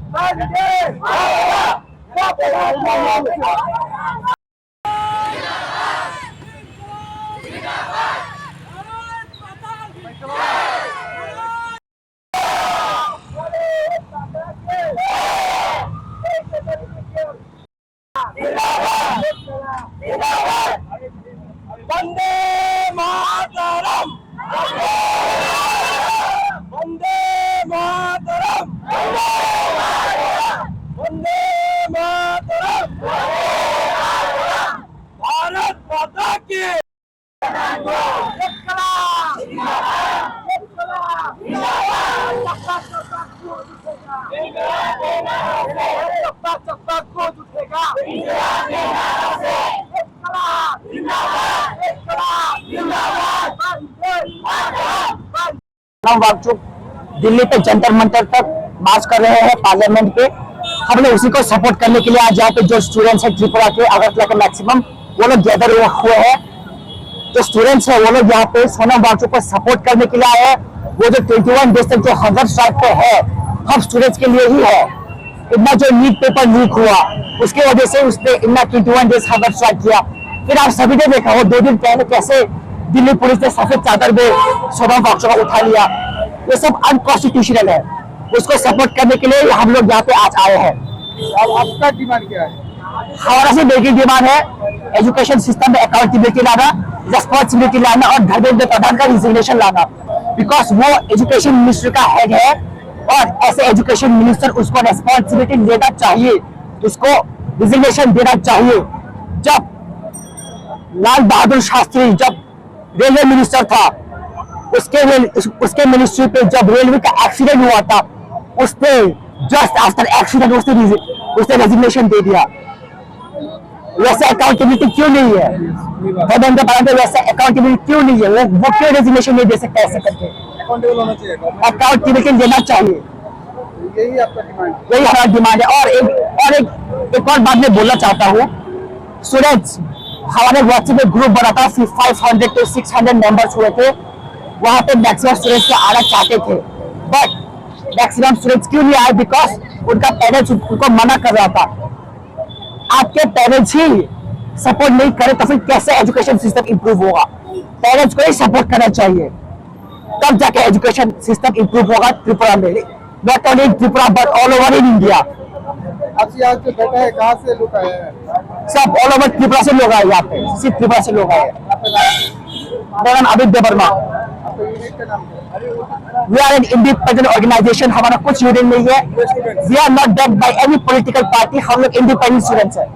वंदे मातरम, वंदे मातरम, वंदे मातरम, भारत माता की दिल्ली पे जंतर मंतर तक मार्च कर रहे हैं पार्लियामेंट पे। हम लोग उसी को सपोर्ट करने के लिए आज यहाँ पे जो स्टूडेंट्स हैं त्रिपुरा के अगरतला के मैक्सिमम वो लोग गैदर हुए हैं। जो स्टूडेंट्स हैं वो लोग यहाँ पे सोनम वांगचुक को सपोर्ट करने के लिए आए हैं। वो जो 21 डेज तक जो हंगर स्ट्राइक पे है हम स्टूडेंट्स के लिए ही है। इतना जो नीट पेपर लीक हुआ उसके वजह से उसने इतना 21 डेज हंगर स्ट्राइक किया। फिर आप सभी ने देखा वो 2 दिन पहले कैसे दिल्ली पुलिस ने सफेद चादर में सोनम वांगचुक को उठा लिया। ये सब अनकॉन्स्टिट्यूशनल है। उसको सपोर्ट करने के लिए हम लोग यहाँ पे आज आए हैं। अब आपका डिमांड क्या है? हमारा से बेसिक डिमांड है एजुकेशन सिस्टम में अकाउंटेबिलिटी लाना, रेस्पॉन्सिबिलिटी लाना और धर्मेंद्र प्रधान का रिजिग्नेशन लाना। बिकॉज वो एजुकेशन मिनिस्टर का हेड है और ऐसे एजुकेशन मिनिस्टर उसको रेस्पॉन्सिबिलिटी लेना चाहिए, उसको रिजिग्नेशन देना चाहिए। जब लाल बहादुर शास्त्री जब रेलवे मिनिस्टर था उसके मिनिस्ट्री पे जब रेलवे का एक्सीडेंट हुआ था उसने जस्ट आफ्टर एक्सीडेंट उसने रेजिग्नेशन दे दिया। वैसे अकाउंटेबिलिटी क्यों नहीं है? धर्मेंद्र प्रधान वैसे अकाउंटेबिलिटी क्यों नहीं है? वो क्यों रेजिग्नेशन नहीं दे सकता? ऐसे करके अकाउंटेबल होना चाहिए, अकाउंटेबिलिटी देना चाहिए। यही आपका डिमांड? यही हमारा डिमांड है। और एक और बात मैं बोलना चाहता हूँ। स्टूडेंट्स हमारे व्हाट्सएप में ग्रुप बना था, 500 to 600 मेंबर्स हुए थे। वहां पे मैक्सिमम स्टूडेंट्स को आना चाहते थे बट मैक्सिमम स्टूडेंट्स क्यों नहीं आए? बिकॉज उनका पेरेंट्स उनको मना कर रहा था। आपके पेरेंट्स ही सपोर्ट नहीं करे तो फिर कैसे एजुकेशन सिस्टम इंप्रूव होगा? पेरेंट्स को ही सपोर्ट करना चाहिए, तब जाके एजुकेशन सिस्टम इंप्रूव होगा त्रिपुरा में। Not only Tripura but all over in India. आपसे आज जो बैठा है कहाँ से लोग आए हैं? सब ऑल ओवर त्रिपुरा से लोग आए, यहाँ पे सिर्फ त्रिपुरा से लोग आए। मेरा नाम Aditya Verma. We are an independent organization, हमारा कुछ यूनियन नहीं है। We are not backed by any political party, हम लोग इंडिपेंडेंट स्टूडेंट्स हैं।